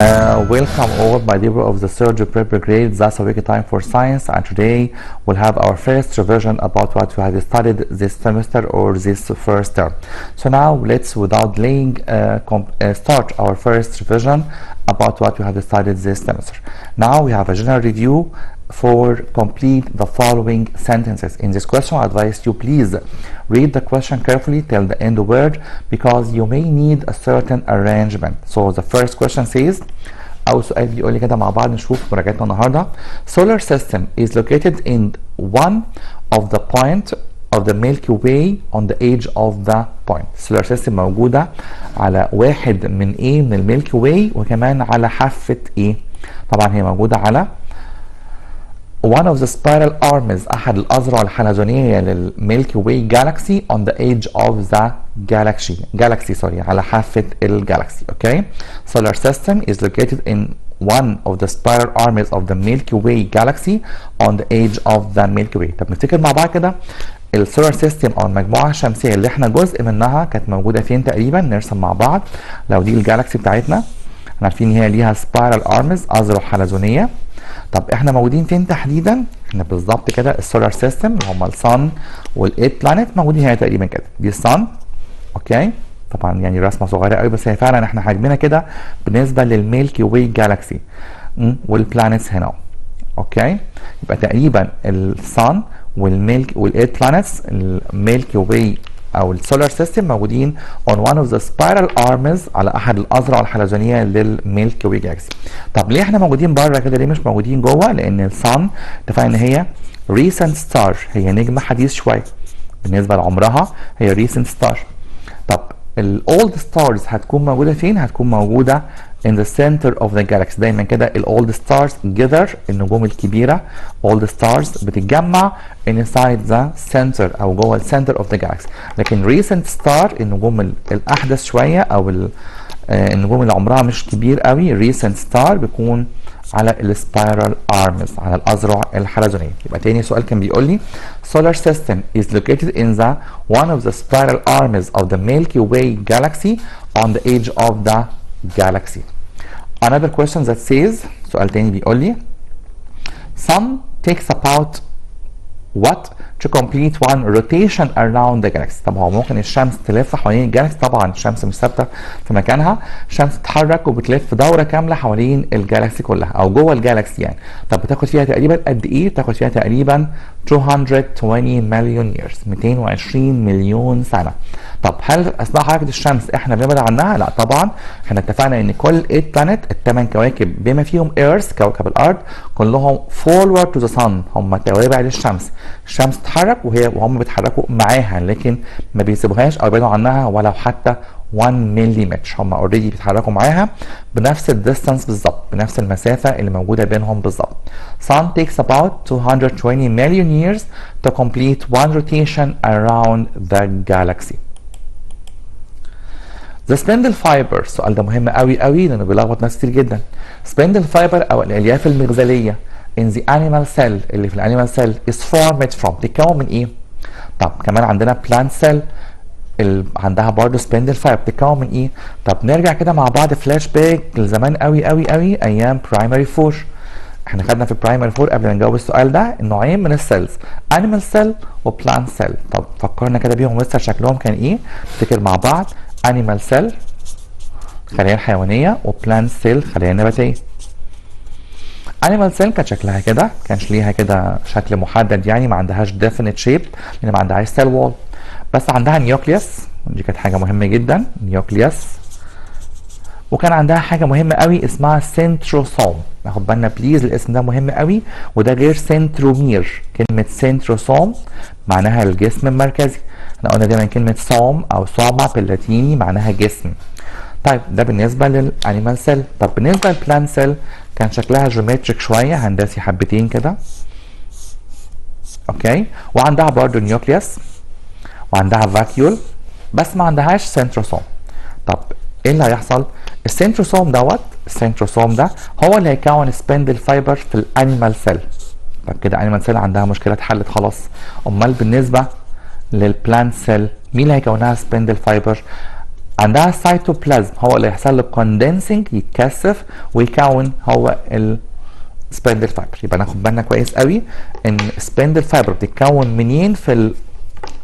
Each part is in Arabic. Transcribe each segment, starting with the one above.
Welcome all my dear of the third prepper grade. That's a week time for science, and today we'll have our first revision about what we have studied this semester or this first term. So now let's, without delaying, start our first revision about what we have studied this semester. Now we have a general review for complete the following sentences. In this question, I advise you please read the question carefully till the end word because you may need a certain arrangement. So the first question says, أول سؤال بيقول لي كده مع بعض نشوف مراجعتنا النهارده. Solar system is located in one of the point of the Milky Way on the edge of the point. Solar system موجودة على واحد من ايه من الميلكي واي وكمان على حافة ايه. طبعا هي موجودة على one of the spiral arms أحد الأذرع الحلزونية للميلكي واي جالاكسي on the edge of the galaxy على حافة الجالاكسي. Okay, solar system is located in one of the spiral arms of the Milky Way galaxy on the edge of the Milky Way. طب نفتكر مع بعض كده السولار سيستم او المجموعه الشمسيه اللي احنا جزء منها كانت موجوده فين تقريبا. نرسم مع بعض. لو دي الجالاكسي بتاعتنا احنا عارفين ان هي ليها سبايرال ارمز اذرع حلزونيه. طب احنا موجودين فين تحديدا؟ احنا بالظبط كده السولار سيستم اللي هم الصن والايت بلانيت موجودين هنا تقريبا كده. دي الصن. اوكي، طبعا يعني رسمه صغيره قوي بس هي فعلا احنا حجمنا كده بالنسبه للميلكي واي جالاكسي والبلانيتس هنا. اوكي، يبقى تقريبا الصن والميلك والايت بلانيتس الميلكي واي او السولار سيستم موجودين on one of the spiral arms على احد الاذرع الحلزونيه للميلكي واي جالاكسي. طب ليه احنا موجودين بره كده؟ ليه مش موجودين جوه؟ لان الصن اتفقنا ان هي recent star، هي نجم حديث شويه بالنسبه لعمرها، هي recent star. طب الاولد ستارز هتكون موجوده فين؟ هتكون موجوده in the center of the galaxy. دايما كده الاولد ستارز gather، النجوم الكبيره old stars بتتجمع inside the center او جوه السنتر of the galaxy. لكن recent star النجوم الاحدث شويه او النجوم اللي عمرها مش كبير قوي recent star بيكون على السبايرال ارمز على الاذرع الحلزونيه. يبقى تاني سؤال كان بيقول لي solar system is located in the one of the spiral arms of the Milky Way galaxy on the edge of the galaxy. Another question that says، سؤال تاني بيقول لي sun takes about what to complete one rotation around the galaxy. طب هو ممكن الشمس تلف حوالين الجالاكسي؟ طبعا الشمس مش ثابته في مكانها، الشمس تتحرك وبتلف دوره كامله حوالين الجالاكسي كلها او جوه الجالاكسي يعني. طب بتاخد فيها تقريبا قد ايه؟ بتاخد فيها تقريبا 220 مليون years، 220 مليون سنه. طب هل اثناء حركه الشمس احنا بنبعد عنها؟ لا طبعا، احنا اتفقنا ان كل 8 بلانيت الثمان كواكب بما فيهم ايرث كوكب الارض كلهم فورورد تو ذا صن، هم توابع للشمس. الشمس تتحرك وهم بيتحركوا معاها لكن ما بيسيبوهاش او يبعدوا عنها ولو حتى 1 ملم. هم اوريدي بيتحركوا معاها بنفس الديستانس بالظبط، بنفس المسافه اللي موجوده بينهم بالظبط. Sun takes about 220 million years to complete one rotation around the galaxy. The spindle fiber، السؤال ده مهم قوي قوي لانه بيلخبط ناس كتير جدا. spindle fiber او الالياف المغزليه in the animal cell اللي في الانيمال سيل is formed from، بتتكون من ايه؟ طب كمان عندنا plant cell عندها برضه spindle fiber بتتكون من ايه؟ طب نرجع كده مع بعض فلاش باك لزمان قوي قوي قوي ايام برايمري 4. احنا خدنا في برايمري 4 قبل ما نجاوب السؤال ده النوعين من السيلز، انيمال سيل وبلانت سيل. طب فكرنا كده بيهم لسه شكلهم كان ايه؟ نفتكر مع بعض انيمال سيل خلايا الحيوانيه وبلانت سيل خلايا النباتيه. انيمال سيل كان شكلها كده، كانش ليها كده شكل محدد يعني، ما عندهاش ديفينيت شيب لان ما عندهاش سيل وول، بس عندها نيوكليوس، دي كانت حاجه مهمه جدا نيوكليوس. وكان عندها حاجه مهمه قوي اسمها سنتروسوم. ناخد بالنا بليز الاسم ده مهم قوي وده غير سنترومير. كلمه سنتروسوم معناها الجسم المركزي. احنا قلنا دايما كلمه سوم او سوما باللاتيني معناها جسم. طيب ده بالنسبه للانيمال سيل. طب بالنسبه للبلان سيل كان شكلها جيومتريك شويه هندسي حبتين كده. اوكي، وعندها برضه نيوكليوس وعندها فاكيول بس ما عندهاش سنتروسوم. طب ايه اللي هيحصل؟ السنتروسوم ده هو اللي هيكون سبندل فايبر في الانيمال سيل. طب كده انيمال سيل عندها مشكله اتحلت خلاص. امال بالنسبه للبلانت سيل مين اللي هيكونها سبندل فايبر؟ عندها السيتوبلازم هو اللي يحصل له كوندنسنج، يتكثف ويكون هو السبندل فايبر. يبقى ناخد بالنا كويس قوي ان السبندل فايبر بتتكون منين في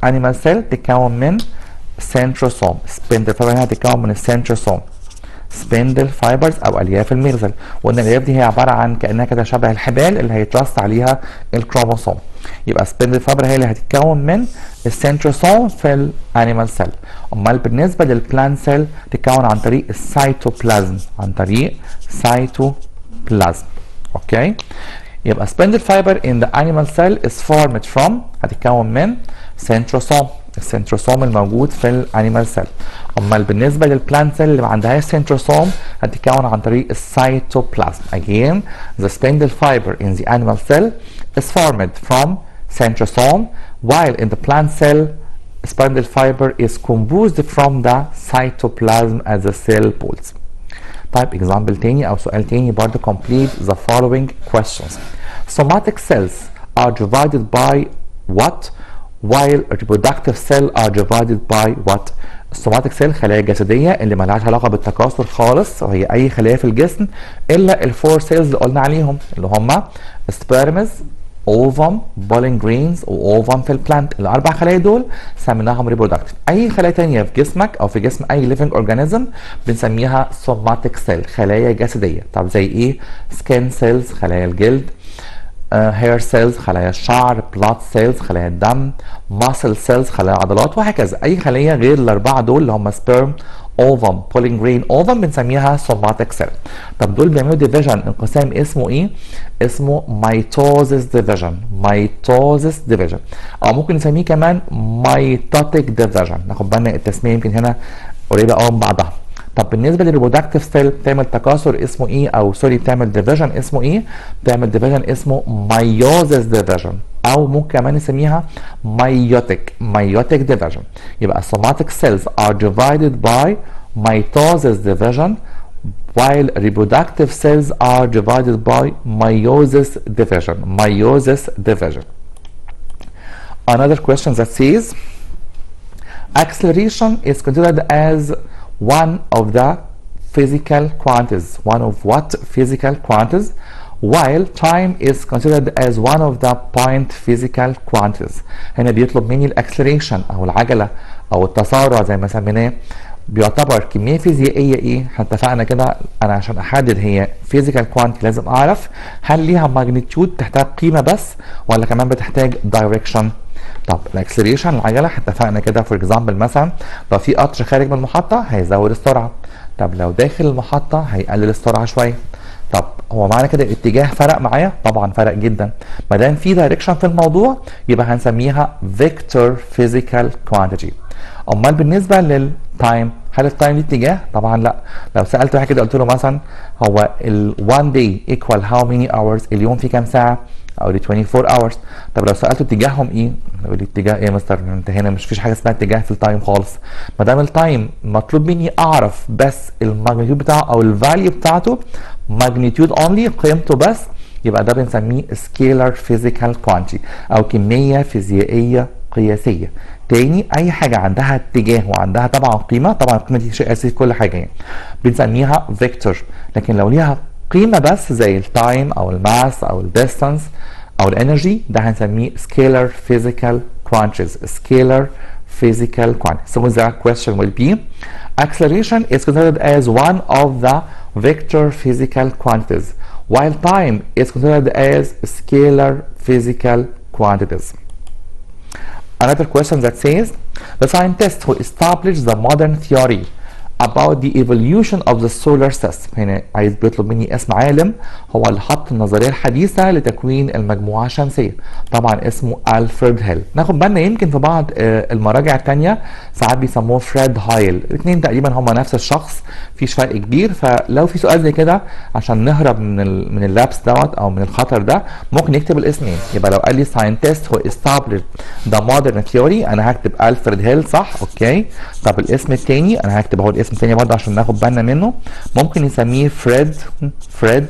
الانيمال سيل؟ بتتكون من سنتروسوم. سبندل فايبر هنا بتتكون من السنتروسوم، سبندل فايبرز او الياف المغزل. وقلنا الالياف دي هي عباره عن كانها كده شبه الحبال اللي هيترص عليها الكروموسوم. يبقى سبندل فايبر هي اللي هتتكون من السنتروسوم في الانيمال سيل. امال بالنسبه للبلانت سيل تتكون عن طريق السيتوبلازم، عن طريق سيتوبلازم. اوكي، يبقى spindle fiber in the animal cell is formed from، هتتكون من سنتروسوم، السنتروسوم الموجود في الانيمال سيل. امال بالنسبه للبلانت سيل اللي ما عندهاش سنتروسوم هتتكون عن طريق السيتوبلازم. Again, the spindle fiber in the animal cell is formed from centrosome, while in the plant cell spindle fiber is composed from the cytoplasm as the cell poles. طيب example تاني او سؤال تاني برضه complete the following questions. Somatic cells are divided by what while reproductive cells are divided by what؟ السوماتيك سيل خلايا جسديه اللي مالهاش علاقه بالتكاثر خالص، وهي اي خلايا في الجسم الا الفور سيلز اللي قلنا عليهم اللي هم سبيرمز، اوفم، بولين جرينز، واوفم في البلانت. الاربع خلايا دول سميناهم ريبرودكتيف. اي خلايا تانية في جسمك او في جسم اي ليفنج اورجانيزم بنسميها سوماتيك سيل، خلايا جسديه. طب زي ايه؟ سكين سيلز خلايا الجلد، هير سيلز خلايا الشعر، بلاد سيلز خلايا الدم، ماسل سيلز خلايا العضلات، وهكذا. اي خليه غير الاربعه دول اللي هم سبيرم، اوفم، بولين جرين، اوفم بنسميها سوماتيك سيل. طب دول بيعملوا ديفيجن، انقسام اسمه ايه؟ اسمه ميتوزيس ديفيجن، ميتوزيس ديفيجن، او ممكن نسميه كمان ميتوتيك ديفيجن. ناخد بالنا التسميه يمكن هنا قريبه قوي من بعضها. طب بالنسبه للريبرودكتيف سيل بتعمل تكاثر اسمه ايه؟ او سوري بتعمل ديفيجن اسمه ايه؟ بتعمل ديفيجن اسمه مايوزيس ديفيجن، او ممكن كمان نسميها مايوتيك ديفيجن. يبقى somatic cells are divided by mitosis division while reproductive cells are divided by meiosis division. Another question that says acceleration is considered as one of the physical quantities, one of what physical quantities, while time is considered as one of the point physical quantities. هنا بيطلب مني الاكسلريشن او العجله او التسارع زي ما سميناه، بيعتبر كميه فيزيائيه ايه؟ احنا اتفقنا كده انا عشان احدد هي فيزيكال كوانتي لازم اعرف هل ليها ماجنتيود تحتاج قيمه بس ولا كمان بتحتاج دايركشن. طب الاكسلريشن العجله اتفقنا كده فور اكزامبل مثلا لو في قطر خارج من المحطه هيزود السرعه، طب لو داخل المحطه هيقلل السرعه شويه. طب هو معنى كده الاتجاه فرق معايا؟ طبعا فرق جدا. ما دام في دايركشن في الموضوع يبقى هنسميها فيكتور فيزيكال كوانتيتي. امال بالنسبه للتايم هل التايم ليه اتجاه؟ طبعا لا. لو سالت واحد كده قلت له مثلا هو ال 1 day equal how many hours؟ اليوم فيه كام ساعه؟ او ل 24 hours. طب لو سالته اتجاههم ايه؟ يقول لي اتجاه ايه يا مستر؟ انت هنا مش فيش حاجه اسمها اتجاه في التايم خالص. ما دام التايم مطلوب مني اعرف بس الماجنتيود بتاعه او الفاليو بتاعته، ماجنتيود اونلي، قيمته بس، يبقى ده بنسميه سكيلر فيزيكال كوانتي او كميه فيزيائيه قياسيه. تاني اي حاجه عندها اتجاه وعندها طبعا قيمه، طبعا القيمه دي شيء اساسي في كل حاجه يعني، بنسميها فيكتور. لكن لو ليها قيمه بس زي التايم او الماس او الديستانس او الانرجي ده هنسميه scalar physical quantities. scalar physical quantities. So the question will be acceleration is considered as one of the vector physical quantities while time is considered as scalar physical quantities. Another question that says the scientist who established the modern theory about the evolution of the solar system. هنا عايز بيطلب مني اسم عالم هو اللي حط النظريه الحديثه لتكوين المجموعه الشمسيه، طبعا اسمه ألفريد هيل. ناخد بالنا يمكن في بعض المراجع الثانيه ساعات بيسموه فريد هايل، الاثنين تقريبا هم نفس الشخص، مفيش فرق كبير. فلو في سؤال زي كده عشان نهرب من اللابس دوت او من الخطر ده ممكن نكتب الاسمين. يبقى لو قال لي scientist who established the modern theory انا هكتب ألفريد هيل، صح؟ اوكي. طب الاسم الثاني انا هكتب اهو اسم تاني برضه عشان ناخد بالنا منه، ممكن نسميه فريد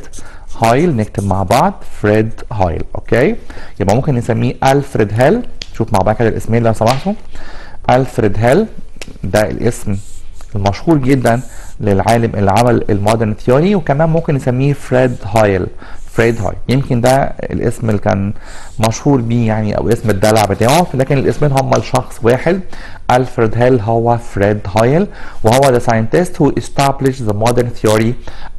هايل، نكتب مع بعض فريد هايل. اوكي، يبقى ممكن نسميه ألفريد هيل. شوف مع بعض كده الاسمين لو سمحتوا. ألفريد هيل ده الاسم المشهور جدا للعالم اللي عمل المودرن ثيوري، وكمان ممكن نسميه فريد هايل. فريد هايل يمكن ده الاسم اللي كان مشهور بيه يعني، او اسم الدلع بتاعه، لكن الاسمين هم لشخص واحد. ألفريد هيل هو فريد هايل، وهو the scientist who established the modern theory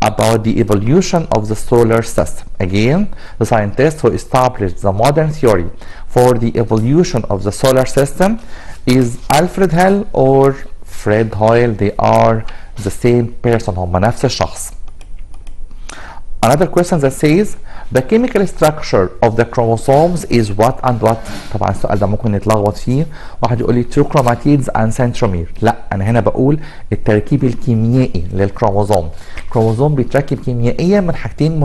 about the evolution of the solar system. Again, the scientist who established the modern theory for the evolution of the solar system is Alfred Hell or Fred Hoyle. They are the same person. هم نفس الشخص. Another question that says the chemical structure of the chromosomes is what and what. طبعا السؤال ده ممكن نتلخبط فيه، واحد يقول لي two chromatids and centromere. لا، انا هنا بقول التركيب الكيميائي للكروموزوم. الكروموزوم بيتركب كيميائيا من حاجتين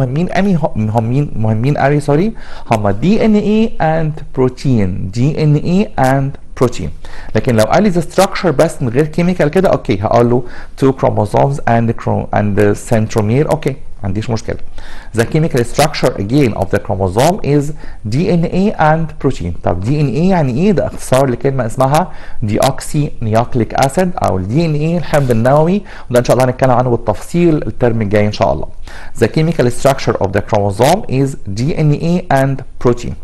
مهمين قوي سوري، هما DNA and protein. DNA and protein. لكن لو قال لي the structure بس من غير كيميكال كده، اوكي هقول له two chromosomes and centromere. اوكي ما عنديش مشكله. The chemical structure again of the chromosome is DNA and protein. طب DNA يعني ايه؟ ده اختصار لكلمه اسمها deoxynucleic acid او DNA الحمض النووي، وده ان شاء الله هنتكلم عنه بالتفصيل الترم الجاي ان شاء الله. The chemical structure of the chromosome is DNA and protein.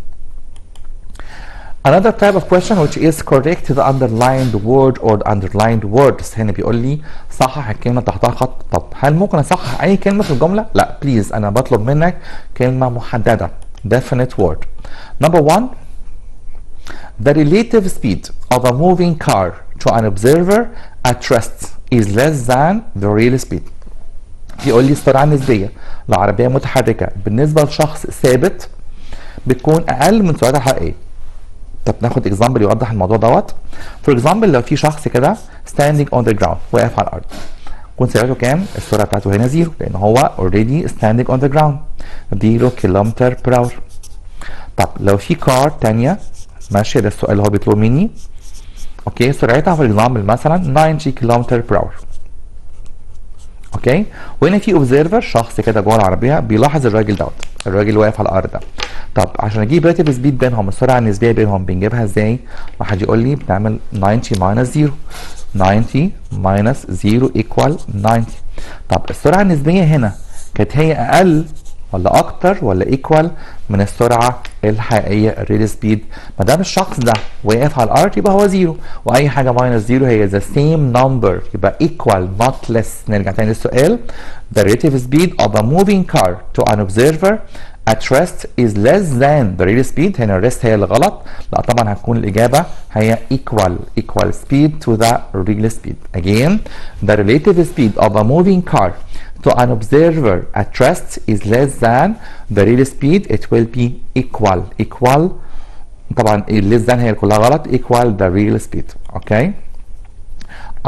Another type of question which is correct the underlined word or the underlined words. هنا بيقول لي صحح الكلمة تحتها خط. طب هل ممكن اصحح اي كلمة في الجملة؟ لا بليز، انا بطلب منك كلمة محددة definite word. Number one, the relative speed of a moving car to an observer at rest is less than the real speed. بيقول لي السرعة النسبية لعربية متحركة بالنسبة لشخص ثابت بتكون اقل من سرعتها الحقيقية. طب ناخد اكزامبل يوضح الموضوع دوت. فور اكزامبل لو في شخص كده standing on the ground واقف على الارض، تكون سرعته كام؟ السرعه بتاعته هنا زيرو لان هو already standing on the ground 0 كيلومتر بر اور. طب لو في كار ثانيه ماشيه، ده السؤال اللي هو بيطلب مني، اوكي سرعتها فور اكزامبل مثلا 90 كيلومتر بر اور. اوكي، وهنا في اوبزرفر شخص كده جوه العربيه بيلاحظ الراجل دوت، الراجل اللي واقف على الارض ده. طب عشان اجيب ريلاتيف سبيد بينهم، السرعه النسبيه بينهم بنجيبها ازاي؟ واحد يقول لي بنعمل 90 ماينس 0. 90 ماينس 0 ايكوال 90. طب السرعه النسبيه هنا كانت هي اقل ولا اكتر ولا ايكوال من السرعه الحقيقيه الريل سبيد؟ ما دام الشخص ده واقف على الارض يبقى هو زيرو، واي حاجه ماينس زيرو هي ذا سيم نمبر، يبقى ايكوال نوت ليس. نرجع تاني للسؤال. The relative speed of a moving car to an observer at rest is less than the real speed. هنا الريست هي اللي غلط، لا طبعا هتكون الاجابه هي equal speed to the real speed. Again, the relative speed of a moving car to an observer at rest is less than the real speed. It will be equal. طبعا less than هي كلها غلط. Equal the real speed. Okay.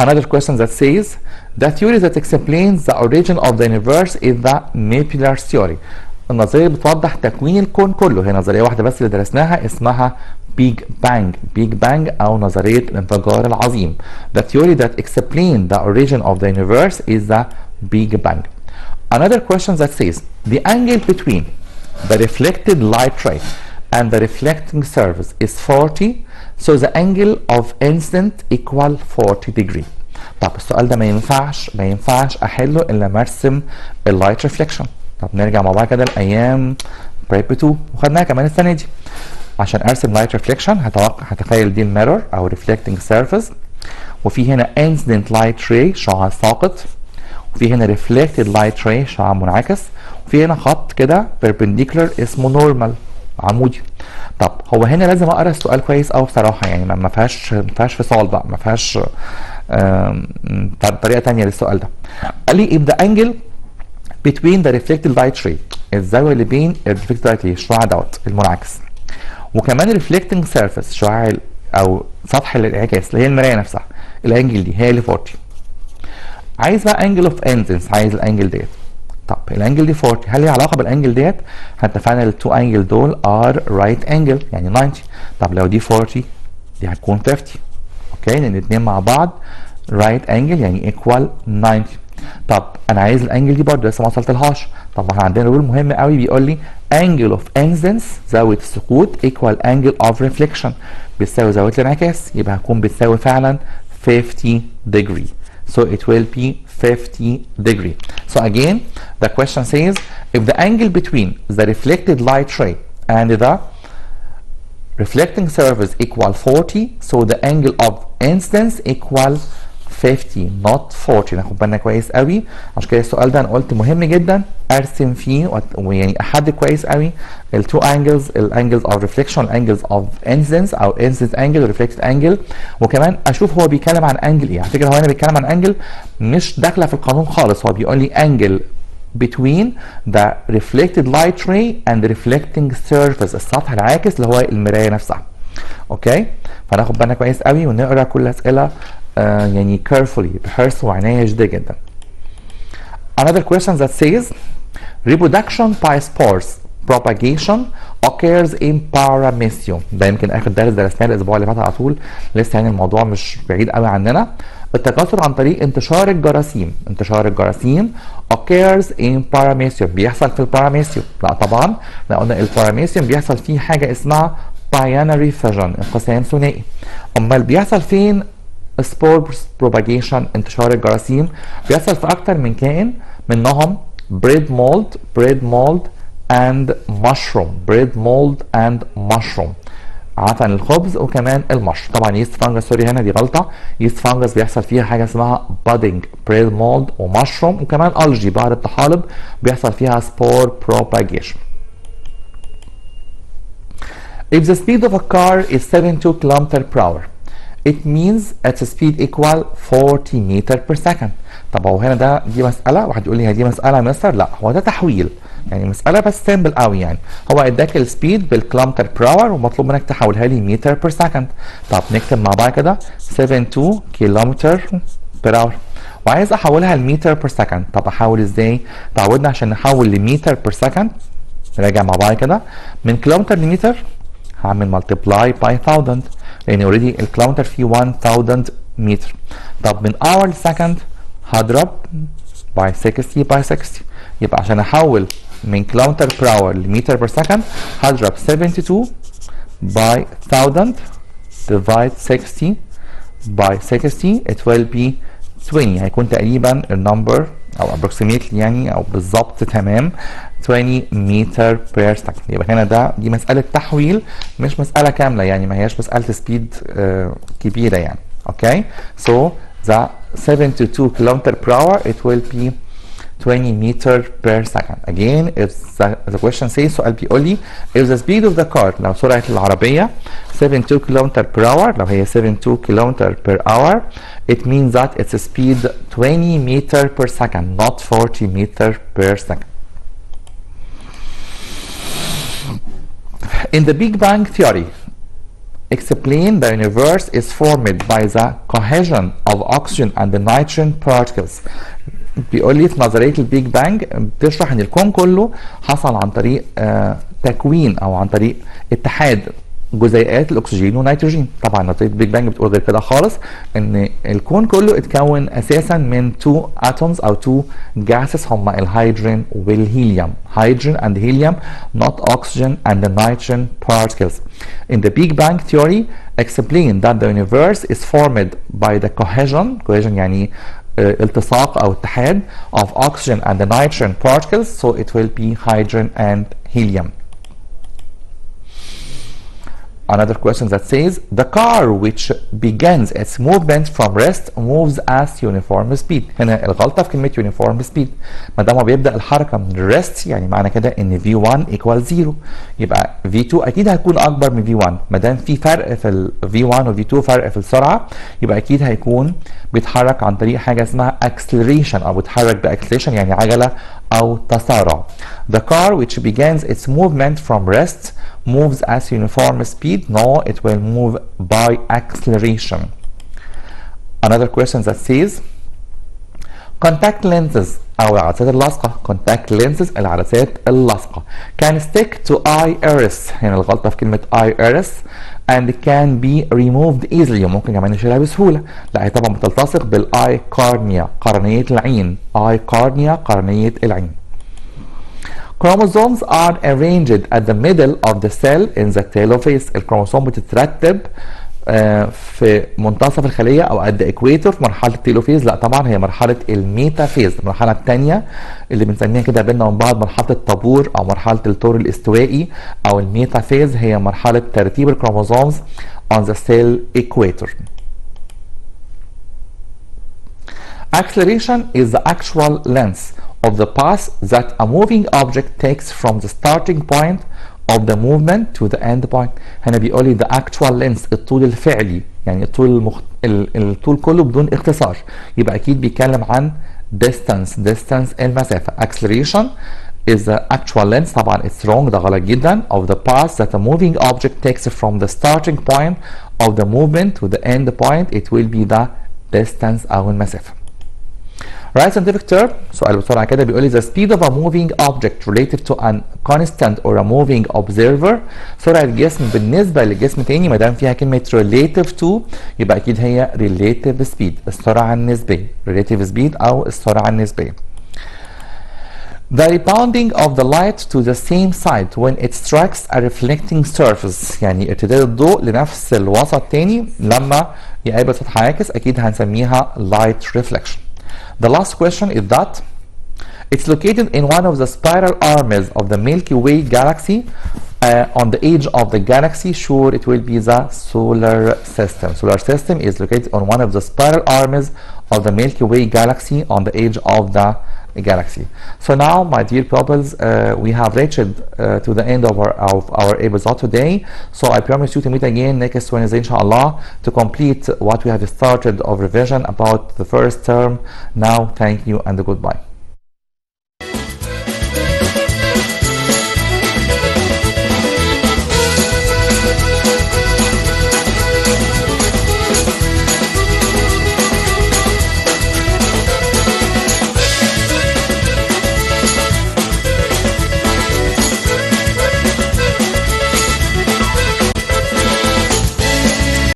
Another question that says the theory that explains the origin of the universe is the nebular theory. النظريه بتوضح تكوين الكون كله. هي نظريه واحده بس اللي درسناها اسمها بيج بانج او نظريه الانفجار العظيم. The theory that explains the origin of the universe is the Big Bang. Another question that says the angle between the reflected light ray and the reflecting surface is 40, so the angle of incident equal 40 degree. طب السؤال ده ما ينفعش احله الا ما ارسم اللايت ريفليكشن. طب نرجع مع بعض كده لايام بريب 2 وخدناها كمان السنه دي. عشان ارسم لايت ريفليكشن هتخيل دي الميرور او ريفلكتنج سيرفيس، وفي هنا انسيدنت لايت راي شعاع ساقط، وفي هنا ريفلكتد لايت راي شعاع منعكس، وفي هنا خط كده بيربنديكولار اسمه نورمال عمودي. طب هو هنا لازم اقرا السؤال كويس قوي بصراحه، يعني ما فيهاش فصال بقى، ما فيهاش طريقه ثانيه للسؤال ده. قال لي if the angle between the reflected light ray، الزاويه اللي بين الريفلكتد لايت راي الشعاع دوت المنعكس، وكمان reflecting surface شعاع او سطح الانعكاس اللي هي المرايه نفسها، الانجل دي هي اللي 40. عايز بقى انجل اوف انسنس، عايز الانجل ديت. طب الانجل دي 40 هل ليها علاقه بالانجل ديت؟ اتفقنا التو انجل دول ار رايت انجل يعني 90. طب لو دي 40 دي هتكون 50. اوكي، لان الاثنين مع بعض رايت انجل يعني ايكوال 90. طب انا عايز الانجل دي برضه لسه ما وصلتلهاش. طب احنا عندنا رول مهم قوي بيقول لي انجل اوف انسنس زاويه السقوط ايكوال انجل اوف ريفليكشن، بتساوي زاويه الانعكاس، يبقى هتكون بتساوي فعلا 50 degree. so it will be 50 degree. So again, the question says, if the angle between the reflected light ray and the reflecting surface equal 40, so the angle of incidence equal 50 not 40. ناخد بالنا كويس قوي، عشان كده السؤال ده انا قلت مهم جدا ارسم فيه ويعني احدد كويس قوي التو انجلز، الانجلز اوف ريفليكشن، الانجلز اوف انسيدنس او انسيدنس انجل وريفلكتد انجل، وكمان اشوف هو بيتكلم عن انجل ايه. على فكره هو هنا بيتكلم عن انجل مش داخله في القانون خالص، هو بيقول لي انجل between the reflected light ray and the reflecting surface، السطح العاكس اللي هو المرايه نفسها. اوكي، فناخد بالنا كويس قوي ونقرا كل الاسئله يعني carefully بحرص وعنايه شديده جدا. Another question that says reproduction by spores propagation occurs in paramecium. ده يمكن اخر درس درسناه الاسبوع اللي فات على طول، لسه يعني الموضوع مش بعيد قوي عننا. التكاثر عن طريق انتشار الجراثيم، انتشار الجراثيم occurs in paramecium، بيحصل في الباراميسيوم. لا طبعا احنا قلنا الباراميسيوم بيحصل فيه حاجه اسمها binary fission، انقسام ثنائي. امال بيحصل فين spore propagation انتشار الجراثيم؟ بيحصل في اكتر من كائن، منهم bread mold and mushroom، bread mold and mushroom، عفوا الخبز وكمان المشروم. طبعا يست فانجس، سوري هنا دي غلطه، يست فانجس بيحصل فيها حاجه اسمها budding، bread mold ومشروم، وكمان الجي بعد الطحالب بيحصل فيها spore propagation. If the speed of a car is 72 km/h it means its speed equal 40 meter per second. طب هو هنا دي مساله، واحد يقول لي هي دي مساله يا مستر؟ لا، هو ده تحويل، يعني مساله بس سيمبل قوي. يعني هو اداك السبيد بالكيلومتر بير اور ومطلوب منك تحولها لي متر بير سكند. طب نكتب مع بعض كده 72 كيلومتر بير اور وعايز احولها لمتر بير سكند. طب احول ازاي؟ تعودنا عشان نحول لمتر بير سكند، نراجع مع بعض كده، من كيلومتر لمتر هعمل ملتبلاي باي 1000 لان اوريدي الكيلومتر فيه 1000 متر. طب من اور لسكند هضرب باي 60 باي 60، يبقى عشان احول من كيلومتر بير اور لمتر بير سكند هضرب 72 باي 1000 divide 60 باي 60 it will be 20. هيكون تقريبا النمبر او approximately يعني او بالظبط تمام 20 متر بير سكند. يبقى هنا دي مساله تحويل مش مساله كامله، يعني ما هياش مساله سبيد كبيره يعني. اوكي، so the 72 km per hour it will be 20 meter per second. Again, if the question says سؤال بيقول لي if the speed of the car، لو سرعة العربية 72 km per hour، لو هي 72 km per hour it means that its speed 20 meter per second not 40 meter per second. In the Big Bang theory explain the universe is formed by the cohesion of oxygen and the nitrogen particles. بيقول لي في نظريه البيج بانج بتشرح ان الكون كله حصل عن طريق تكوين او عن طريق اتحاد جزيئات الاكسجين والنيتروجين. طبعا نظريه البيج بانج بتقول غير كده خالص، ان الكون كله اتكون اساسا من تو اتومز او تو جاسز هما الهيدروجين والهيليوم. hydrogen and helium not oxygen and the nitrogen particles. In the Big Bang theory explain that the universe is formed by the cohesion يعني التصاق او اتحاد of oxygen and the nitrogen particles, so it will be hydrogen and helium. Another question that says the car which begins its movement from rest moves at uniform speed. هنا الغلطه في كلمه uniform speed، ما دام هو بيبدا الحركه من الريست يعني معنى كده ان V1 equal 0، يبقى V2 اكيد هيكون اكبر من V1. ما دام في فرق في ال V1 و V2 فرق في السرعه يبقى اكيد هيكون بيتحرك عن طريق حاجه اسمها acceleration او بيتحرك باكسلريشن يعني عجله او تسارع. The car which begins its movement from rest moves at uniform speed. No, it will move by acceleration. Another question that says contact lenses او العدسات اللاصقه، contact lenses العدسات اللاصقه can stick to iris. هنا الغلطه في كلمه iris and can be removed easily، ممكن كمان نشيلها بسهوله. لا هي طبعا بتلتصق بالاي كورنيا، قرنيه العين، اي كورنيا قرنيه العين. Chromosomes are arranged at the middle of the cell in the telophase. الكروموسوم بتترتب في منتصف الخليه او at the equator في مرحله التيلوفيز. لا طبعا هي مرحله الميتافيز، المرحله الثانيه اللي بنسميها كده بيننا وبين بعض مرحله الطابور او مرحله الطور الاستوائي او الميتافيز، هي مرحله ترتيب الكروموسومز on the cell equator. Acceleration is the actual length of the path that a moving object takes from the starting point of the movement to the end point. هنا بيقول لي the actual length الطول الفعلي، يعني الطول كله بدون اختصار، يبقى اكيد بيتكلم عن distance المسافة. Acceleration is the actual length، طبعا it's wrong ده غلط جدا، of the path that a moving object takes from the starting point of the movement to the end point. It will be the distance أو المسافة. Right scientific term، سؤال بسرعة كده بيقول لي the speed of a moving object relative to an constant or a moving observer. سرعة جسم بالنسبة لجسم تاني ما دام فيها كلمة relative to يبقى أكيد هي relative speed، السرعة النسبية، relative speed أو السرعة النسبية. The rebounding of the light to the same side when it strikes a reflecting surface، يعني ارتداد الضوء لنفس الوسط تاني لما يقابل سطح عاكس أكيد هنسميها light reflection. The last question is that it's located in one of the spiral arms of the Milky Way galaxy on the edge of the galaxy. Sure, it will be the solar system. Solar system is located on one of the spiral arms of the Milky Way galaxy on the edge of the galaxy. So now, my dear pupils, we have reached to the end of our episode today. So I promise you to meet again next Wednesday, inshallah, to complete what we have started of revision about the first term. Now, thank you and goodbye.